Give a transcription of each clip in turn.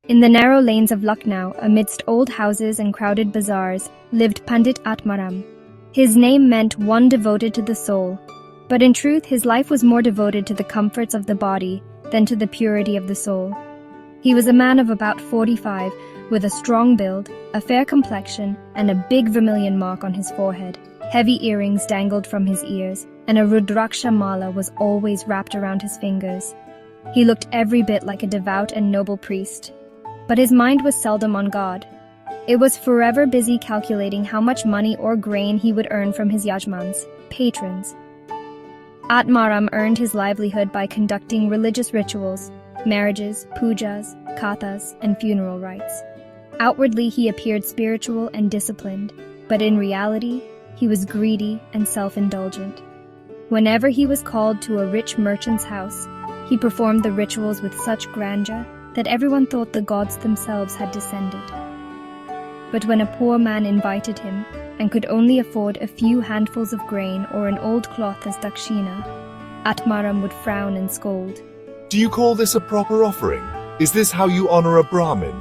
In the narrow lanes of Lucknow, amidst old houses and crowded bazaars, lived Pandit Aatmaraam. His name meant one devoted to the soul, but in truth his life was more devoted to the comforts of the body than to the purity of the soul. He was a man of about 45, with a strong build, a fair complexion, and a big vermilion mark on his forehead. Heavy earrings dangled from his ears, and a Rudraksha mala was always wrapped around his fingers. He looked every bit like a devout and noble priest, but his mind was seldom on God. It was forever busy calculating how much money or grain he would earn from his yajmans, patrons. Aatmaraam earned his livelihood by conducting religious rituals, marriages, pujas, kathas, and funeral rites. Outwardly he appeared spiritual and disciplined, but in reality he was greedy and self-indulgent. Whenever he was called to a rich merchant's house, he performed the rituals with such grandeur that everyone thought the gods themselves had descended. But when a poor man invited him and could only afford a few handfuls of grain or an old cloth as dakshina, Aatmaraam would frown and scold. Do you call this a proper offering? Is this how you honor a Brahmin?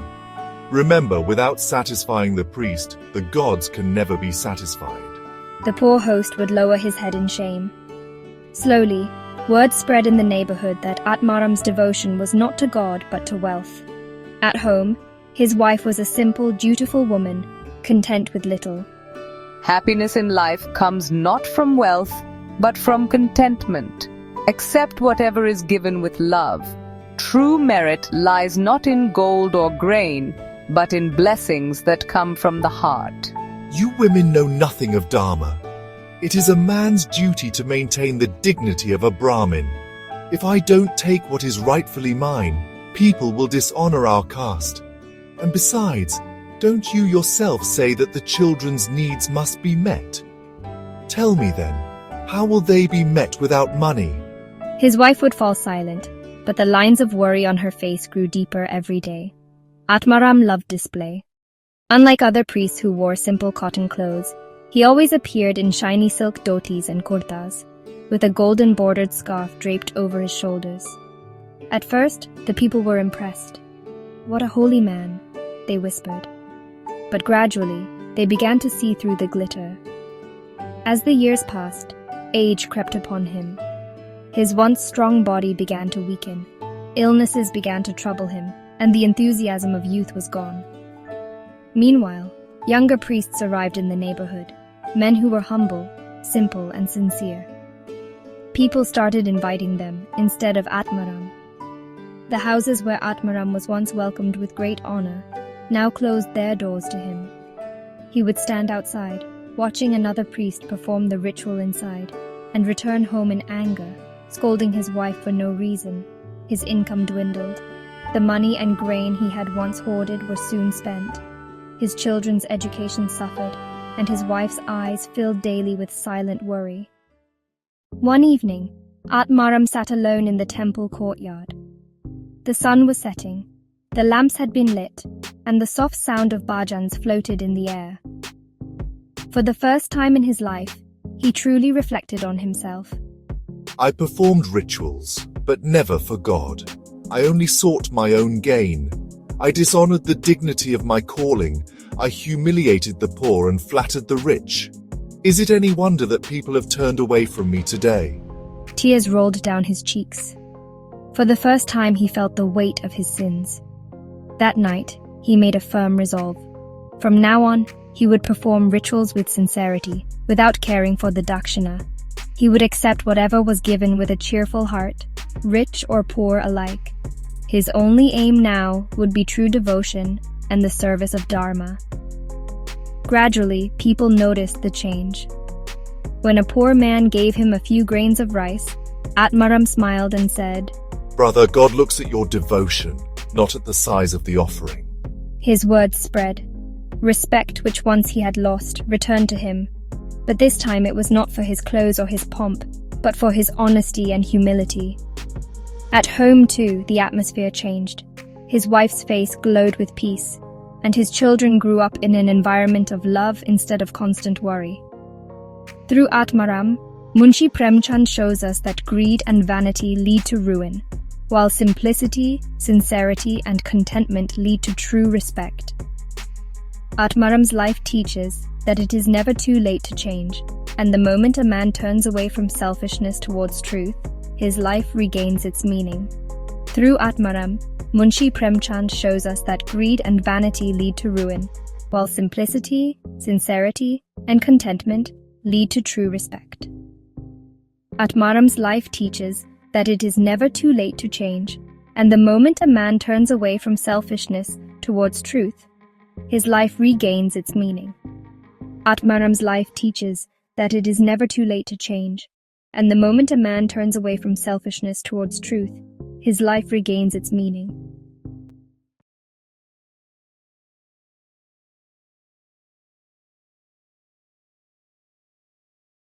Remember, without satisfying the priest, the gods can never be satisfied. The poor host would lower his head in shame. Slowly, word spread in the neighborhood that Aatmaraam's devotion was not to God but to wealth. At home, his wife was a simple, dutiful woman, content with little. Happiness in life comes not from wealth, but from contentment. Accept whatever is given with love. True merit lies not in gold or grain, but in blessings that come from the heart. You women know nothing of Dharma. It is a man's duty to maintain the dignity of a Brahmin. If I don't take what is rightfully mine, people will dishonor our caste. And besides, don't you yourself say that the children's needs must be met? Tell me then, how will they be met without money? His wife would fall silent, but the lines of worry on her face grew deeper every day. Aatmaraam loved display. Unlike other priests who wore simple cotton clothes, he always appeared in shiny silk dhotis and kurtas, with a golden bordered scarf draped over his shoulders. At first, the people were impressed. "What a holy man," they whispered. But gradually, they began to see through the glitter. As the years passed, age crept upon him. His once strong body began to weaken. Illnesses began to trouble him, and the enthusiasm of youth was gone. Meanwhile, younger priests arrived in the neighborhood, men who were humble, simple, and sincere. People started inviting them instead of Aatmaraam. The houses where Aatmaraam was once welcomed with great honor now closed their doors to him. He would stand outside, watching another priest perform the ritual inside, and return home in anger, scolding his wife for no reason. His income dwindled. The money and grain he had once hoarded were soon spent. His children's education suffered, and his wife's eyes filled daily with silent worry. One evening, Aatmaraam sat alone in the temple courtyard. The sun was setting, the lamps had been lit, and the soft sound of bhajans floated in the air. For the first time in his life, he truly reflected on himself. I performed rituals, but never for God. I only sought my own gain. I dishonored the dignity of my calling. I humiliated the poor and flattered the rich. Is it any wonder that people have turned away from me today? Tears rolled down his cheeks. For the first time, he felt the weight of his sins. That night, he made a firm resolve. From now on, he would perform rituals with sincerity, without caring for the dakshina. He would accept whatever was given with a cheerful heart, rich or poor alike. His only aim now would be true devotion and the service of Dharma. Gradually, people noticed the change. When a poor man gave him a few grains of rice, Aatmaraam smiled and said, Brother, God looks at your devotion, not at the size of the offering. His words spread. Respect, which once he had lost, returned to him. But this time it was not for his clothes or his pomp, but for his honesty and humility. At home, too, the atmosphere changed. His wife's face glowed with peace, and his children grew up in an environment of love instead of constant worry. Through Aatmaraam, Munshi Premchand shows us that greed and vanity lead to ruin, while simplicity, sincerity, and contentment lead to true respect. Aatmaraam's life teaches that it is never too late to change, and the moment a man turns away from selfishness towards truth, his life regains its meaning. Through Aatmaraam, Munshi Premchand shows us that greed and vanity lead to ruin, while simplicity, sincerity, and contentment lead to true respect. Aatmaraam's life teaches that it is never too late to change, and the moment a man turns away from selfishness towards truth, his life regains its meaning. Aatmaraam's life teaches that it is never too late to change, and the moment a man turns away from selfishness towards truth, his life regains its meaning.